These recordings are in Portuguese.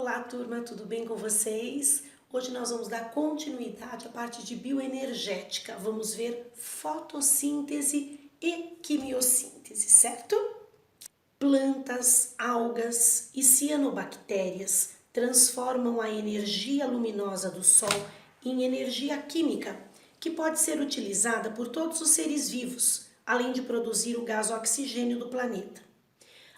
Olá, turma, tudo bem com vocês? Hoje nós vamos dar continuidade à parte de bioenergética. Vamos ver fotossíntese e quimiossíntese, certo? Plantas, algas e cianobactérias transformam a energia luminosa do Sol em energia química, que pode ser utilizada por todos os seres vivos, além de produzir o gás oxigênio do planeta.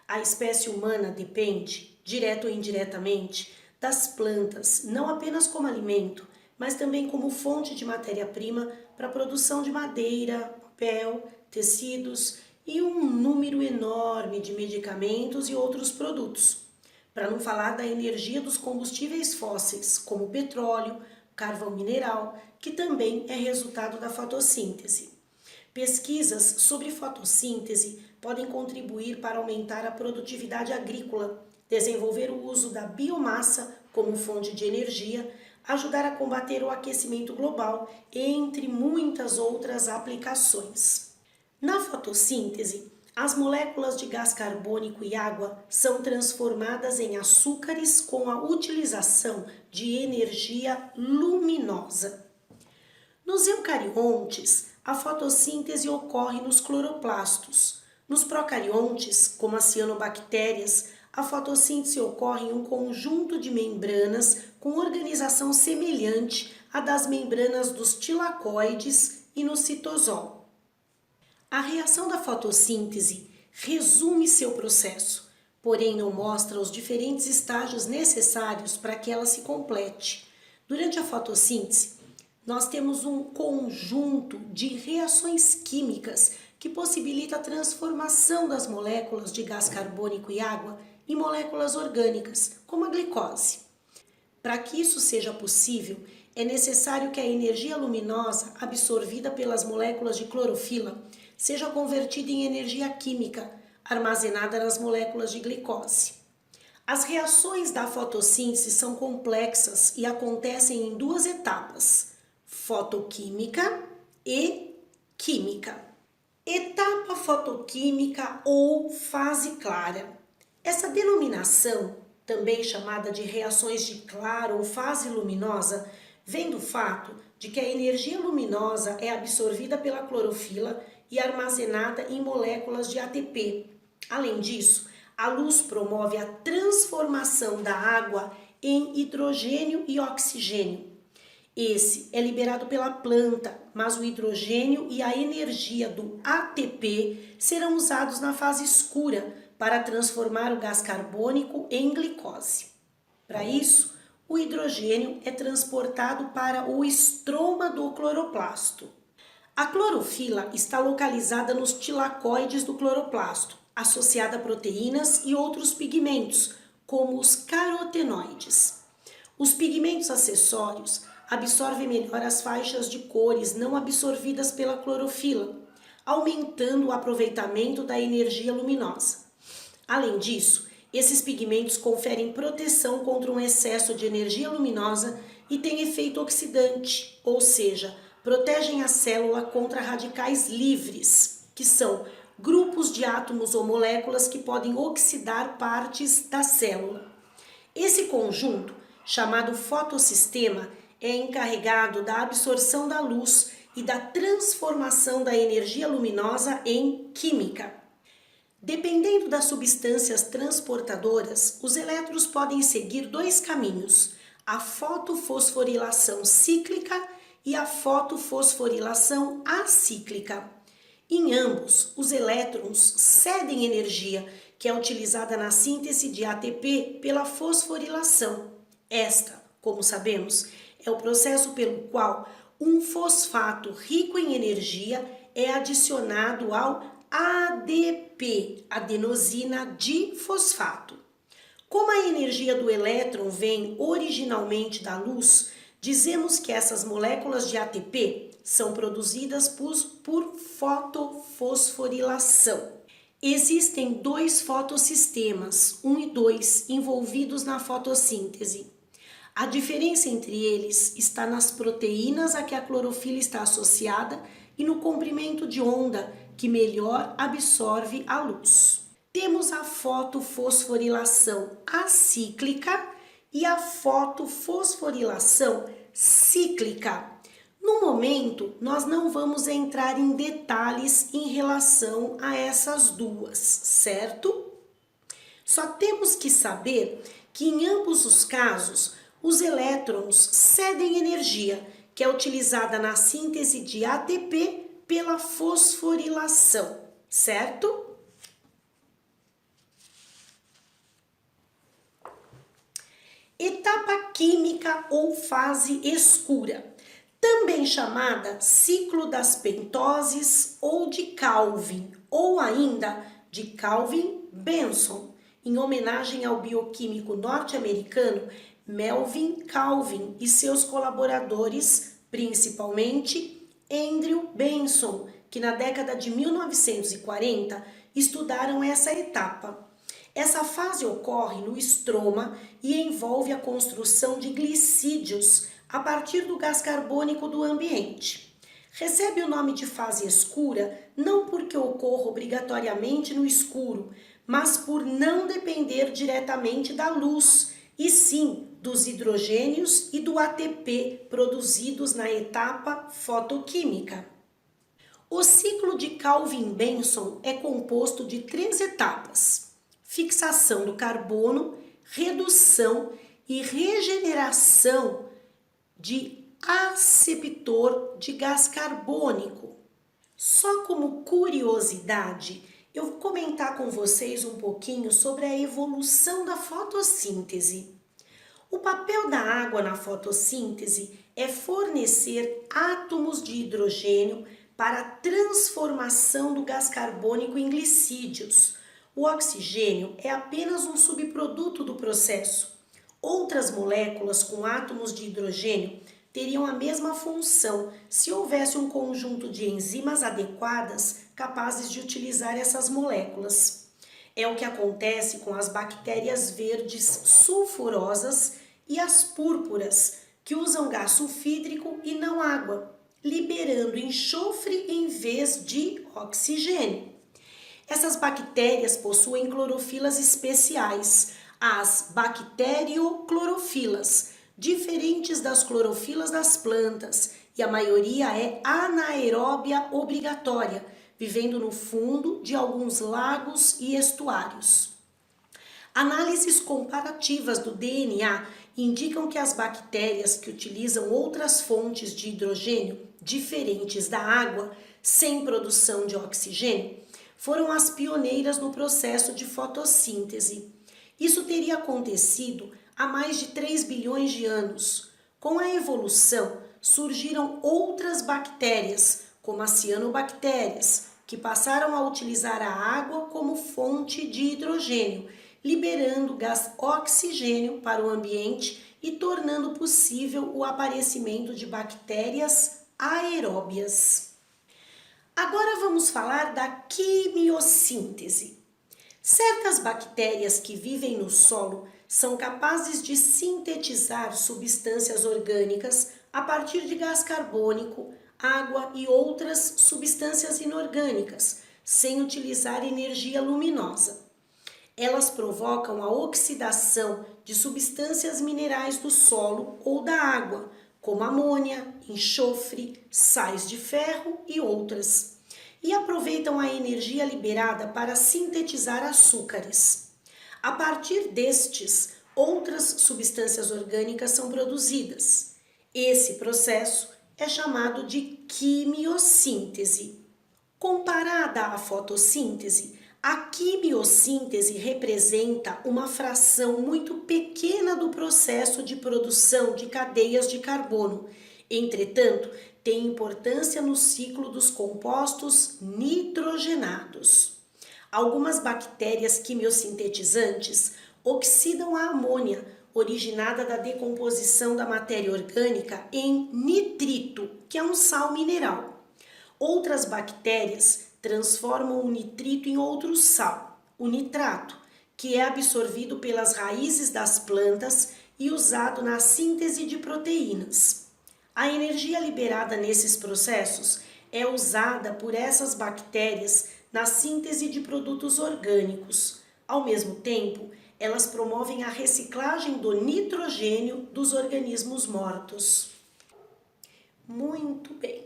A espécie humana depende, direto ou indiretamente, das plantas, não apenas como alimento, mas também como fonte de matéria-prima para a produção de madeira, papel, tecidos e um número enorme de medicamentos e outros produtos. Para não falar da energia dos combustíveis fósseis, como o petróleo, carvão mineral, que também é resultado da fotossíntese. Pesquisas sobre fotossíntese podem contribuir para aumentar a produtividade agrícola, desenvolver o uso da biomassa como fonte de energia, ajudar a combater o aquecimento global, entre muitas outras aplicações. Na fotossíntese, as moléculas de gás carbônico e água são transformadas em açúcares com a utilização de energia luminosa. Nos eucariontes, a fotossíntese ocorre nos cloroplastos. Nos procariontes, como as cianobactérias, a fotossíntese ocorre em um conjunto de membranas com organização semelhante à das membranas dos tilacoides e no citosol. A reação da fotossíntese resume seu processo, porém não mostra os diferentes estágios necessários para que ela se complete. Durante a fotossíntese, nós temos um conjunto de reações químicas que possibilita a transformação das moléculas de gás carbônico e água em moléculas orgânicas, como a glicose. Para que isso seja possível, é necessário que a energia luminosa absorvida pelas moléculas de clorofila seja convertida em energia química, armazenada nas moléculas de glicose. As reações da fotossíntese são complexas e acontecem em duas etapas: fotoquímica e química. Etapa fotoquímica ou fase clara. Essa denominação, também chamada de reações de claro ou fase luminosa, vem do fato de que a energia luminosa é absorvida pela clorofila e armazenada em moléculas de ATP. Além disso, a luz promove a transformação da água em hidrogênio e oxigênio. Esse é liberado pela planta, mas o hidrogênio e a energia do ATP serão usados na fase escura para transformar o gás carbônico em glicose. Para isso, o hidrogênio é transportado para o estroma do cloroplasto. A clorofila está localizada nos tilacoides do cloroplasto, associada a proteínas e outros pigmentos, como os carotenoides. Os pigmentos acessórios absorvem melhor as faixas de cores não absorvidas pela clorofila, aumentando o aproveitamento da energia luminosa. Além disso, esses pigmentos conferem proteção contra um excesso de energia luminosa e têm efeito oxidante, ou seja, protegem a célula contra radicais livres, que são grupos de átomos ou moléculas que podem oxidar partes da célula. Esse conjunto, chamado fotossistema, é encarregado da absorção da luz e da transformação da energia luminosa em química. Dependendo das substâncias transportadoras, os elétrons podem seguir dois caminhos: a fotofosforilação cíclica e a fotofosforilação acíclica. Em ambos, os elétrons cedem energia, que é utilizada na síntese de ATP pela fosforilação. Esta, como sabemos, é o processo pelo qual um fosfato rico em energia é adicionado ao ADP, adenosina difosfato. Como a energia do elétron vem originalmente da luz, dizemos que essas moléculas de ATP são produzidas por fotofosforilação. Existem dois fotossistemas, 1 e 2, envolvidos na fotossíntese. A diferença entre eles está nas proteínas a que a clorofila está associada e no comprimento de onda, que melhor absorve a luz. Temos a fotofosforilação acíclica, e a fotofosforilação cíclica. No momento, nós não vamos entrar em detalhes em relação a essas duas, certo? Só temos que saber que em ambos os casos, os elétrons cedem energia, que é utilizada na síntese de ATP pela fosforilação, certo? Etapa química ou fase escura, também chamada ciclo das pentoses ou de Calvin, ou ainda de Calvin-Benson, em homenagem ao bioquímico norte-americano Melvin Calvin e seus colaboradores, principalmente Andrew Benson, que na década de 1940 estudaram essa etapa. Essa fase ocorre no estroma e envolve a construção de glicídios a partir do gás carbônico do ambiente. Recebe o nome de fase escura não porque ocorra obrigatoriamente no escuro, mas por não depender diretamente da luz, e sim dos hidrogênios e do ATP produzidos na etapa fotoquímica. O ciclo de Calvin-Benson é composto de 3 etapas: fixação do carbono, redução e regeneração de aceptor de gás carbônico. Só como curiosidade, eu vou comentar com vocês um pouquinho sobre a evolução da fotossíntese. O papel da água na fotossíntese é fornecer átomos de hidrogênio para a transformação do gás carbônico em glicídios. O oxigênio é apenas um subproduto do processo. Outras moléculas com átomos de hidrogênio teriam a mesma função se houvesse um conjunto de enzimas adequadas capazes de utilizar essas moléculas. É o que acontece com as bactérias verdes sulfurosas e as púrpuras, que usam gás sulfídrico e não água, liberando enxofre em vez de oxigênio. Essas bactérias possuem clorofilas especiais, as bacterioclorofilas, diferentes das clorofilas das plantas, e a maioria é anaeróbia obrigatória, vivendo no fundo de alguns lagos e estuários. Análises comparativas do DNA indicam que as bactérias que utilizam outras fontes de hidrogênio diferentes da água, sem produção de oxigênio, foram as pioneiras no processo de fotossíntese. Isso teria acontecido há mais de 3 bilhões de anos. Com a evolução, surgiram outras bactérias, como as cianobactérias, que passaram a utilizar a água como fonte de hidrogênio, liberando gás oxigênio para o ambiente e tornando possível o aparecimento de bactérias aeróbias. Agora vamos falar da quimiossíntese. Certas bactérias que vivem no solo são capazes de sintetizar substâncias orgânicas a partir de gás carbônico, água e outras substâncias inorgânicas, sem utilizar energia luminosa. Elas provocam a oxidação de substâncias minerais do solo ou da água, como amônia, enxofre, sais de ferro e outras, e aproveitam a energia liberada para sintetizar açúcares. A partir destes, outras substâncias orgânicas são produzidas. Esse processo é chamado de quimiossíntese. Comparada à fotossíntese, a quimiossíntese representa uma fração muito pequena do processo de produção de cadeias de carbono. Entretanto, tem importância no ciclo dos compostos nitrogenados. Algumas bactérias quimiosintetizantes oxidam a amônia, originada da decomposição da matéria orgânica em nitrito, que é um sal mineral. Outras bactérias transformam o nitrito em outro sal, o nitrato, que é absorvido pelas raízes das plantas e usado na síntese de proteínas. A energia liberada nesses processos é usada por essas bactérias na síntese de produtos orgânicos. Ao mesmo tempo, Elas promovem a reciclagem do nitrogênio dos organismos mortos. Muito bem.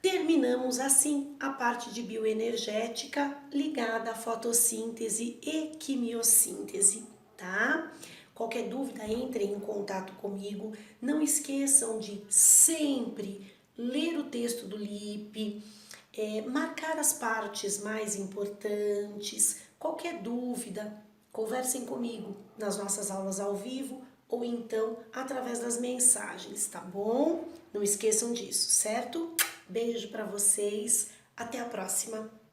Terminamos assim a parte de bioenergética ligada à fotossíntese e quimiossíntese, tá? Qualquer dúvida, entrem em contato comigo. Não esqueçam de sempre ler o texto do LIP, marcar as partes mais importantes. Qualquer dúvida, conversem comigo nas nossas aulas ao vivo ou então através das mensagens, tá bom? Não esqueçam disso, certo? Beijo para vocês, até a próxima!